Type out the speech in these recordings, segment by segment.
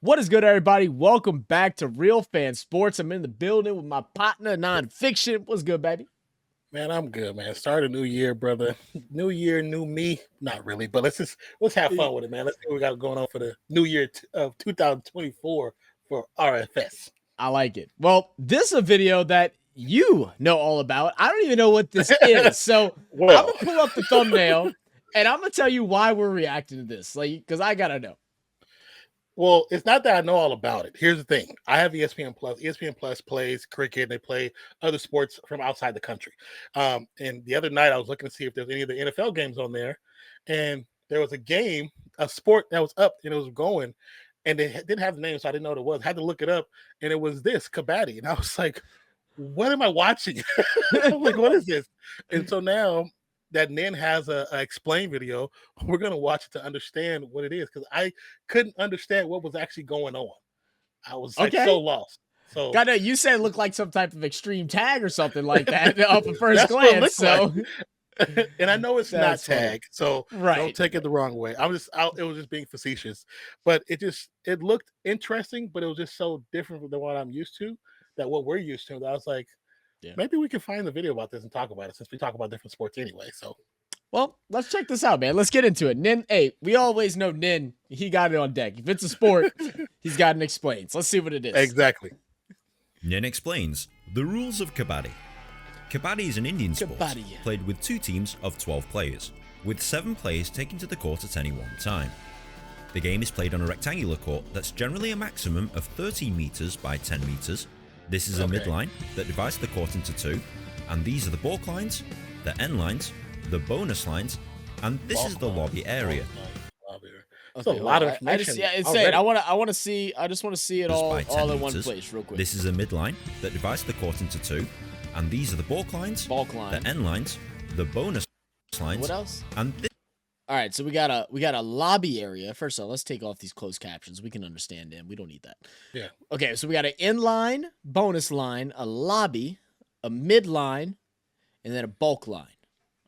What is good, everybody? Welcome back to Real Fan Sports. I'm in the building with my partner, Nonpfixion. What's good, baby? Man, I'm good, man. Start a new year, brother. New year, new me. Not really, but let's have fun with it, man. Let's see what we got going on for the new year of 2024 for RFS. I like it. Well, this is a video that you know all about. I don't even know what this is. So I'm going to pull up the thumbnail and I'm going to tell you why we're reacting to this. Because I got to know. Well, it's not that I know all about it. Here's the thing. I have ESPN Plus. ESPN Plus plays cricket. They play other sports from outside the country. And the other night I was looking to see if there's any of the NFL games on there. And there was a sport that was up and it was going. And they didn't have the name, so I didn't know what it was. I had to look it up. And it was this, Kabaddi. And I was like, what am I watching? I'm like, what is this? And so now that Ninh has a explain video, we're going to watch it to understand what it is, because I couldn't understand what was actually going on. I was like so lost. So God, no, you said it looked like some type of extreme tag or something like that off at first glance. So and I know it's not tag, so don't take it the wrong way. It was just being facetious, but it looked interesting, but it was just so different than what I'm used to, that what we're used to, that I was like, maybe we can find the video about this and talk about it, since we talk about different sports anyway. So, well, let's check this out, man. Let's get into it. Ninh, hey, we always know Ninh. He got it on deck. If it's a sport, he's got an explains. Let's see what it is. Exactly. Ninh explains the rules of Kabaddi. Kabaddi is an Indian sport played with 2 teams of 12 players, with 7 players taken to the court at any one time. The game is played on a rectangular court that's generally a maximum of 13 meters by 10 meters. This is a midline that divides the court into 2, and these are the balk lines, the end lines, the bonus lines, and this is the lobby area. That's a lot of information. I want to see. I just want to see it all in one place, real quick. This is a midline that divides the court into 2, and these are the balk lines, the end lines, the bonus lines. What else? And all right, so we got a lobby area. First of all, let's take off these closed captions. We can understand them. We don't need that. Yeah. Okay, so we got an inline, bonus line, a lobby, a midline, and then a bulk line.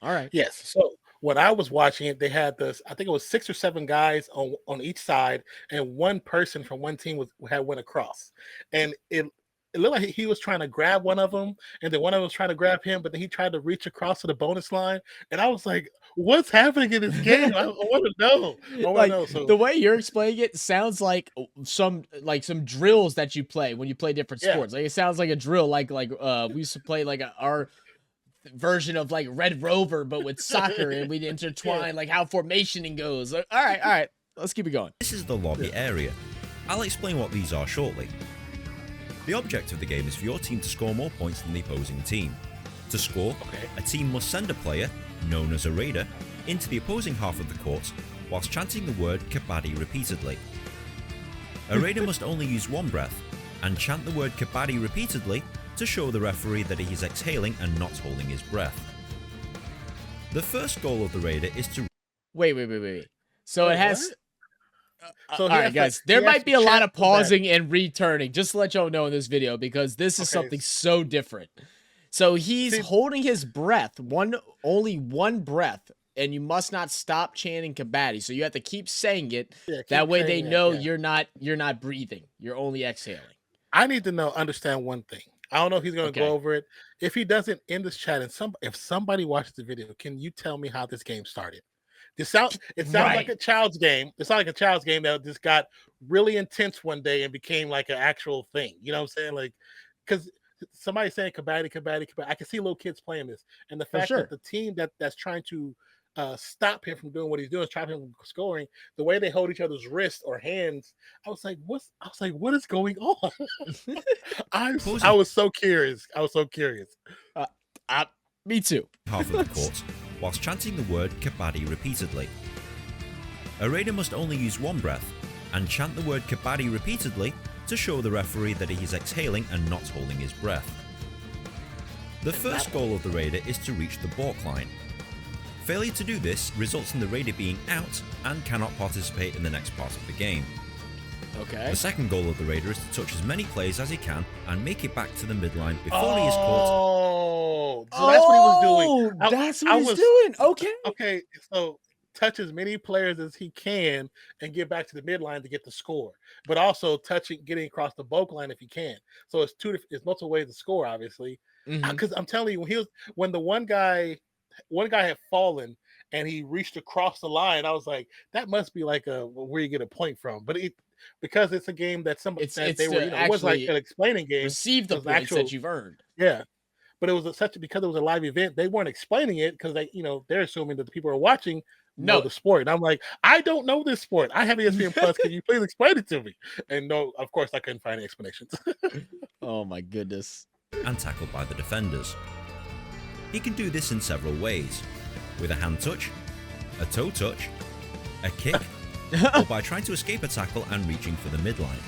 All right. Yes. So when I was watching it, they had this, I think it was 6 or 7 guys on each side, and one person from one team went across. And it looked like he was trying to grab one of them, and then one of them was trying to grab him, but then he tried to reach across to the bonus line. And I was like, what's happening in this game? I want to know. So, the way you're explaining it sounds like some drills that you play when you play different sports. Like, it sounds like a drill, like we used to play like our version of like Red Rover, but with soccer, and we'd intertwine like how formationing goes. All right. Let's keep it going. This is the lobby area. I'll explain what these are shortly. The object of the game is for your team to score more points than the opposing team. To score, a team must send a player, known as a raider, into the opposing half of the court whilst chanting the word Kabaddi repeatedly. A raider must only use one breath and chant the word Kabaddi repeatedly to show the referee that he is exhaling and not holding his breath. The first goal of the raider is to... Wait. So it has... all right, guys, there might be a lot of pausing and returning, just to let y'all know in this video, because this is something so different. So he's holding his breath, only one breath, and you must not stop chanting Kabaddi. So you have to keep saying it. That way they know you're not breathing. You're only exhaling. I need to understand one thing. I don't know if he's going to go over it. If he doesn't in this chat, and if somebody watches the video, can you tell me how this game started? It sounds like a child's game. It's not like a child's game that just got really intense one day and became like an actual thing. You know what I'm saying? Like, because somebody's saying Kabaddi. I can see little kids playing this, and the fact that the team that's trying to stop him from doing what he's doing, stop him from scoring, the way they hold each other's wrists or hands, I was like, what is going on? I was so curious. Me too. Half of the court, whilst chanting the word Kabaddi repeatedly. A raider must only use one breath and chant the word Kabaddi repeatedly to show the referee that he is exhaling and not holding his breath. The first goal of the raider is to reach the balk line. Failure to do this results in the raider being out and cannot participate in the next part of the game. The second goal of the raider is to touch as many players as he can and make it back to the midline before he is caught. So that's what he was doing. That's what he's doing. Okay. So touch as many players as he can and get back to the midline to get the score, but also getting across the bulk line if he can. So it's multiple ways to score, obviously. Because I'm telling you, when the one guy had fallen and he reached across the line, I was like, that must be like where you get a point from. But because it's a game that somebody said they were, it wasn't like an explaining game. Receive the points that you've earned. Yeah. But it was because it was a live event, they weren't explaining it because they're assuming that the people who are watching know the sport. And I'm like, I don't know this sport. I have ESPN Plus. Can you please explain it to me? And no, of course, I couldn't find any explanations. Oh my goodness. And tackled by the defenders. He can do this in several ways, with a hand touch, a toe touch, a kick, or by trying to escape a tackle and reaching for the midline.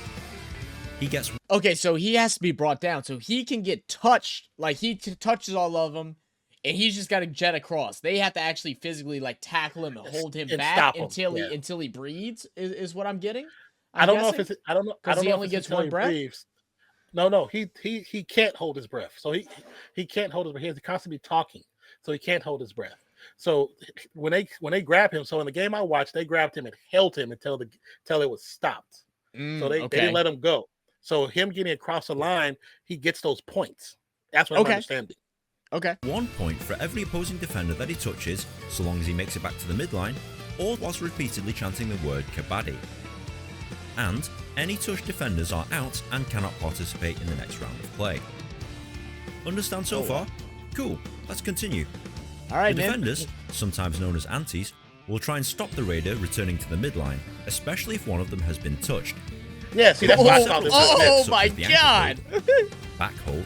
He gets... Okay, so he has to be brought down. So he can get touched. Like, he touches all of them, and he's just got to jet across. They have to actually physically, like, tackle him and hold him back until he breathes, is what I'm getting? I don't know if because he only gets one breath? No, he can't hold his breath. So he can't hold his breath. He has to constantly be talking, so he can't hold his breath. So when they grab him, so in the game I watched, they grabbed him and held him until it was stopped. So they didn't let him go. So him getting across the line, he gets those points. That's what I'm understanding. Okay. 1 point for every opposing defender that he touches, so long as he makes it back to the midline, or whilst repeatedly chanting the word Kabaddi. And any touched defenders are out and cannot participate in the next round of play. Understand so far? Cool, let's continue. All right, the defenders, sometimes known as antis, will try and stop the raider returning to the midline, especially if one of them has been touched. Yeah, see, that's what I saw. Oh my god! Back hold,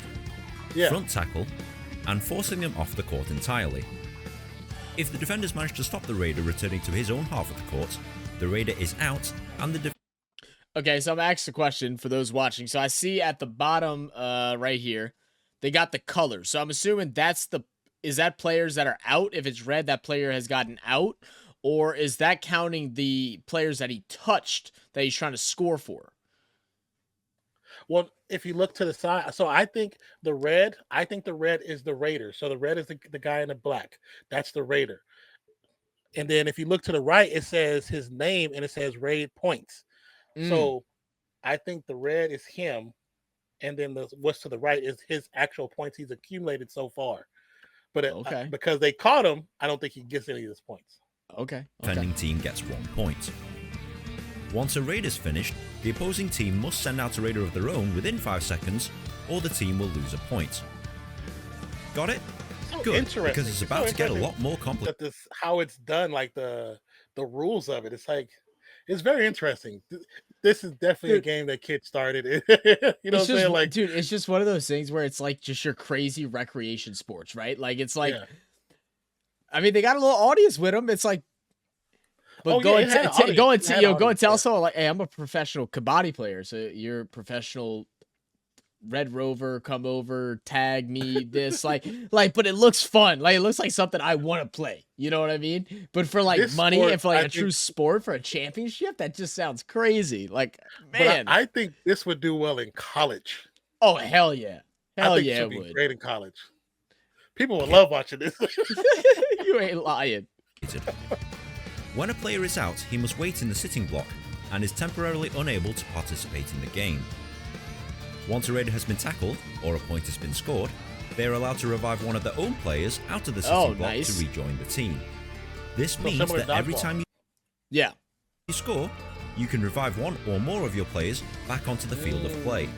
front tackle, and forcing them off the court entirely. If the defenders manage to stop the raider returning to his own half of the court, the raider is out, and the Okay, so I'm asking a question for those watching. So I see at the bottom right here, they got the color. So I'm assuming is that players that are out? If it's red, that player has gotten out? Or is that counting the players that he touched that he's trying to score for? Well, if you look to the side, so I think the red is the raider. So the red is the guy in the black. That's the raider. And then if you look to the right, it says his name and it says raid points. So I think the red is him. And then what's to the right is his actual points he's accumulated so far. But because they caught him, I don't think he gets any of his points. Okay. Defending team gets 1 point. Once a raid is finished, the opposing team must send out a raider of their own within 5 seconds, or the team will lose a point. Got it? Good, because it's about to get a lot more complicated. How it's done, like the rules of it. It's like, it's very interesting. This is definitely a game that kids started. You know what I'm saying? Like, dude, it's just one of those things where it's like just your crazy recreation sports, right? Like, it's like, I mean, they got a little audience with them. It's like, but go and tell someone like, hey, I'm a professional Kabaddi player, so you're a professional Red Rover, come over, tag me, this, like, but it looks fun. Like, it looks like something I want to play. You know what I mean? But for like money and for like a true sport, for a championship, that just sounds crazy. Like, man, I think this would do well in college. Oh, hell yeah. Hell yeah, it would be great in college. People would love watching this. You ain't lying. When a player is out, he must wait in the sitting block and is temporarily unable to participate in the game. Once a raider has been tackled, or a point has been scored, they are allowed to revive one of their own players out of the sitting block to rejoin the team. This means that every time you score, you can revive one or more of your players back onto the field of play.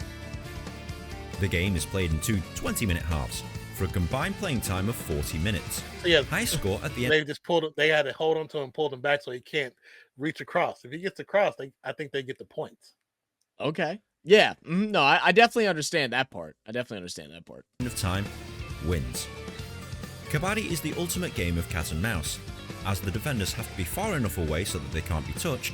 The game is played in two 20-minute halves, for a combined playing time of 40 minutes. So high score at the end. They had to hold on to him, pulled him back so he can't reach across. If he gets across, I think they get the points. Okay. Yeah. No, I definitely understand that part. End of time wins. Kabaddi is the ultimate game of cat and mouse, as the defenders have to be far enough away so that they can't be touched,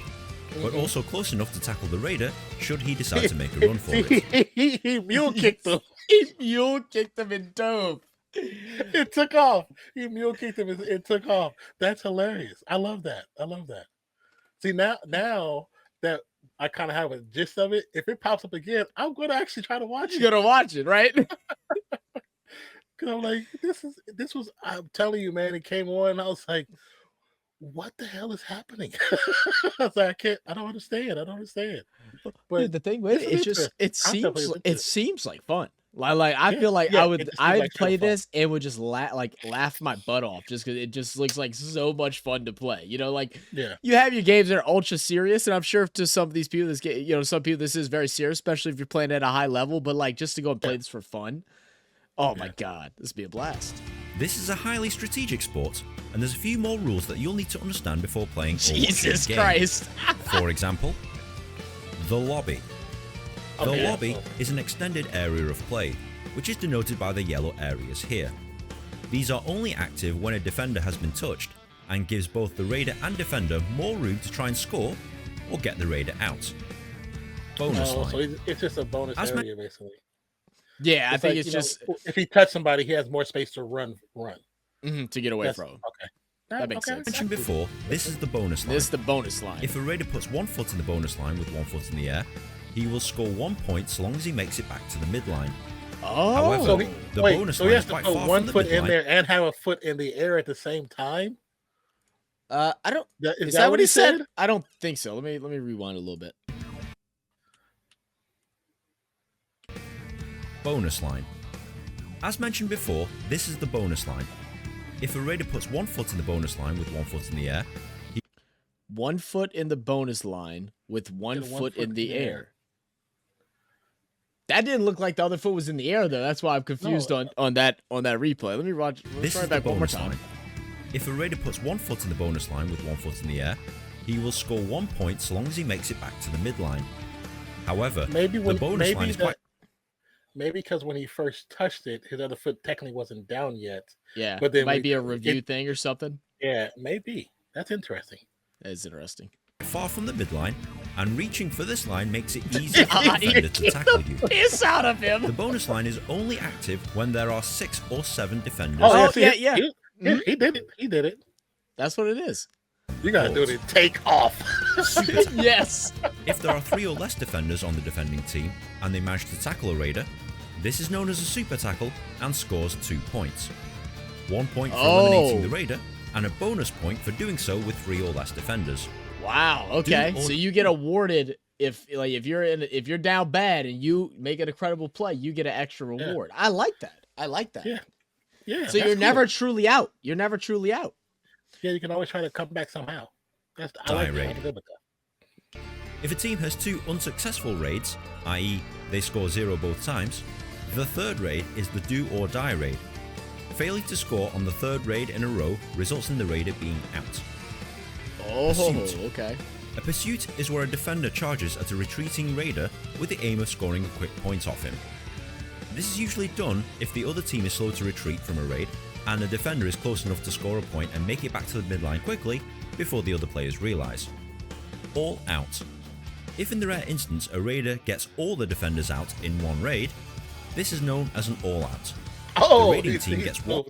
but also close enough to tackle the raider should he decide to make a run for it. He mule kicked him. He mule kicked him in dope. It took off. He mule kicked him. It took off. That's hilarious. I love that. See, now that I kind of have a gist of it, if it pops up again, I'm going to actually try to watch it. You're going to watch it, right? Because I'm like, this was, I'm telling you, man, it came on, and I was like, what the hell is happening? I was like, I don't understand. I don't understand. But dude, the thing with it, it seems like fun. Like I feel like I'd play this and would just laugh my butt off just because it just looks like so much fun to play. You know, like you have your games that are ultra serious, and I'm sure to some of these people some people this is very serious, especially if you're playing at a high level. But like just to go and play this for fun, oh my god, this would be a blast. This is a highly strategic sport, and there's a few more rules that you'll need to understand before playing. Jesus Christ! For example, the lobby. The lobby is an extended area of play, which is denoted by the yellow areas here. These are only active when a defender has been touched, and gives both the raider and defender more room to try and score or get the raider out. Bonus line. So it's just a bonus area, basically. Yeah, I think it's just if he touches somebody, he has more space to run to get away from. Okay. That makes sense. As mentioned before, this is the bonus line. This is the bonus line. If a raider puts 1 foot in the bonus line with 1 foot in the air, he will score 1 point so long as he makes it back to the midline. Oh, however, the bonus line is quite far from the midline. So he has to put 1 foot in there and have a foot in the air at the same time? I don't. Is that what he said? I don't think so. Let me rewind a little bit. Bonus line. As mentioned before, this is the bonus line. If a raider puts 1 foot in the bonus line with 1 foot in the air, 1 foot in the bonus line with 1 foot in the air. That didn't look like the other foot was in the air though. That's why I'm confused on that replay. Let me watch. Let's try it back one more time. Line. If a raider puts 1 foot in the bonus line with 1 foot in the air, he will score 1 point so long as he makes it back to the midline. However, the bonus line is quite. Maybe because when he first touched it, his other foot technically wasn't down yet. Yeah, but there might be a review thing or something. Yeah, maybe. That's interesting. That is interesting. Far from the midline, and reaching for this line makes it easy for the defender to tackle you. Piss out of him. The bonus line is only active when there are 6 or 7 defenders. Oh, yeah. He did it. He did it. That's what it is. You gotta do it. Take off. Yes. If there are 3 or less defenders on the defending team and they manage to tackle a raider, this is known as a super tackle and scores 2 points. 1 point for eliminating the raider, and a bonus point for doing so with 3 or less defenders. Wow. Okay. So you get awarded if you're down bad and you make an incredible play, you get an extra reward. I like that. Yeah. Yeah. So you're never truly out. You're never truly out. Yeah, you can always try to come back somehow. I like that. I'm good with that. If a team has 2 unsuccessful raids, i.e. they score 0 both times, the third raid is the do or die raid. Failing to score on the third raid in a row results in the raider being out. Oh, pursuit. Okay. A pursuit is where a defender charges at a retreating raider with the aim of scoring a quick point off him. This is usually done if the other team is slow to retreat from a raid and the defender is close enough to score a point and make it back to the midline quickly before the other players realise. All out. If in the rare instance a raider gets all the defenders out in one raid, this is known as an all-out. The raiding team gets one.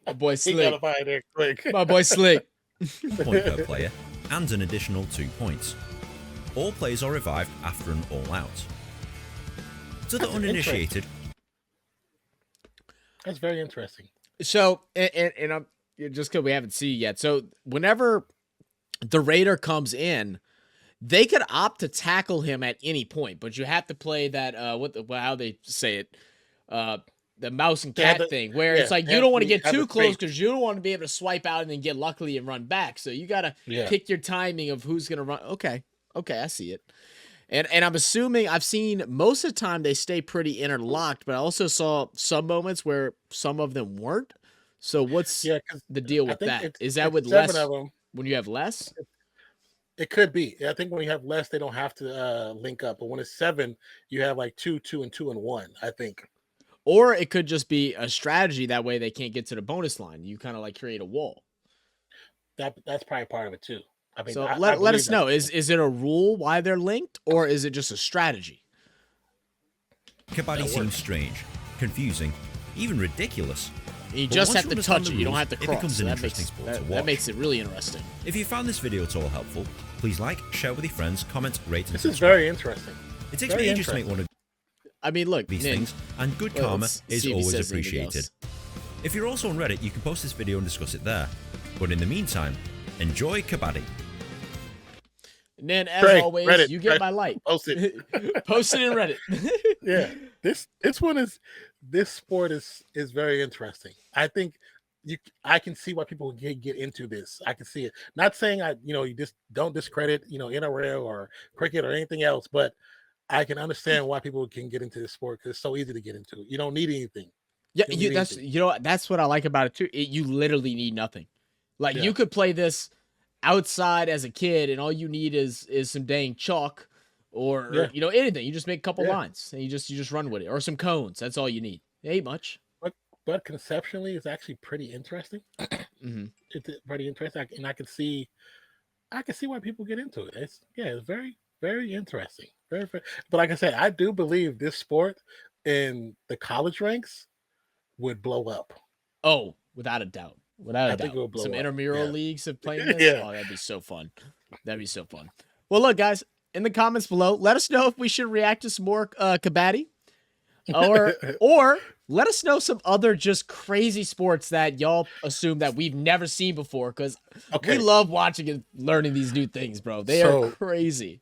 My boy Slick. There quick. My boy Slick. 1 point per player and an additional 2 points. All players are revived after an all-out. To the uninitiated, that's very interesting. So, and I'm just because we haven't seen it yet. So, whenever the raider comes in, they could opt to tackle him at any point, but you have to play that how they say it, the mouse and cat thing, where it's like you don't want to get too close because you don't want to be able to swipe out and then get lucky and run back. So you gotta pick your timing of who's gonna run. Okay, I see it. And I'm assuming I've seen most of the time they stay pretty interlocked, but I also saw some moments where some of them weren't. So what's the deal with that? Is that with less of them, when you have less? It could be. I think when you have less, they don't have to link up. But when it's 7, you have like 2, 2, and 2 and 1. I think. Or it could just be a strategy. That way they can't get to the bonus line. You kind of like create a wall. That's probably part of it too. I mean, so let us know. Is it a rule why they're linked, or is it just a strategy? Kabaddi seems strange, confusing, even ridiculous. You just have to touch it. You don't have to cross. It becomes an interesting sport to watch. That makes it really interesting. If you found this video at all helpful, please like, share with your friends, comment, rate, and subscribe. This is very interesting. It takes me ages to make one of these things, and good karma is always appreciated. If you're also on Reddit, you can post this video and discuss it there. But in the meantime, enjoy Kabaddi. And then, as always, Reddit, you get my like. Post it. Post it in Reddit. Yeah, this sport is very interesting. I think I can see why people get into this. I can see it. Not saying you just don't discredit NRL or cricket or anything else, but I can understand why people can get into this sport because it's so easy to get into. You don't need anything. Yeah, that's what I like about it too. You literally need nothing. Like you could play this outside as a kid, and all you need is some dang chalk or anything. You just make a couple lines and you just run with it, or some cones. That's all you need. It ain't much. But conceptually, it's actually pretty interesting. Mm-hmm. It's pretty interesting, and I can see why people get into it. It's very, very interesting. Very, very, but like I said, I do believe this sport in the college ranks would blow up. Oh, without a doubt. Without a doubt. Some intramural leagues of playing this. Oh, that'd be so fun. That'd be so fun. Well, look, guys, in the comments below, let us know if we should react to some more Kabaddi. Or let us know some other just crazy sports that y'all assume that we've never seen before, because we love watching and learning these new things, bro. They are crazy.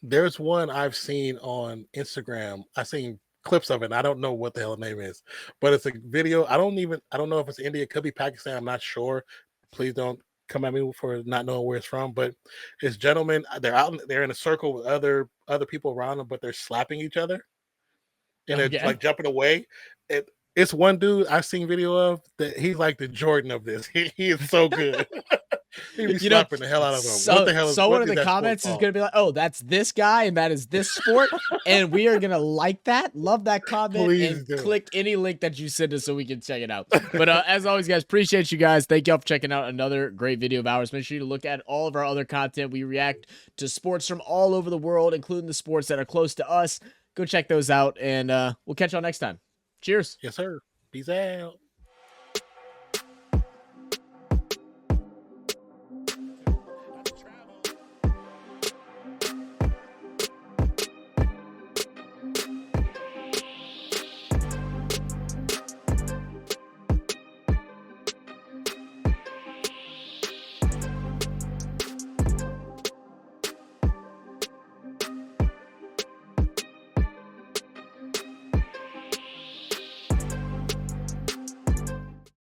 There's one I've seen on Instagram. I've seen clips of it. And I don't know what the hell the name is, but it's a video. I don't know if it's India, it could be Pakistan. I'm not sure. Please don't come at me for not knowing where it's from, but it's gentlemen. They're in a circle with other people around them, but they're slapping each other. And it's like jumping away. It's one dude I've seen video of that he's like the Jordan of this. He is so good. He be slapping the hell out of him. What the hell is someone in the comments is gonna be like, "Oh, that's this guy, and that is this sport," and we are gonna like that, love that comment, click any link that you send us so we can check it out. But as always, guys, appreciate you guys. Thank y'all for checking out another great video of ours. Make sure you look at all of our other content. We react to sports from all over the world, including the sports that are close to us. Go check those out, and we'll catch y'all next time. Cheers. Yes, sir. Peace out.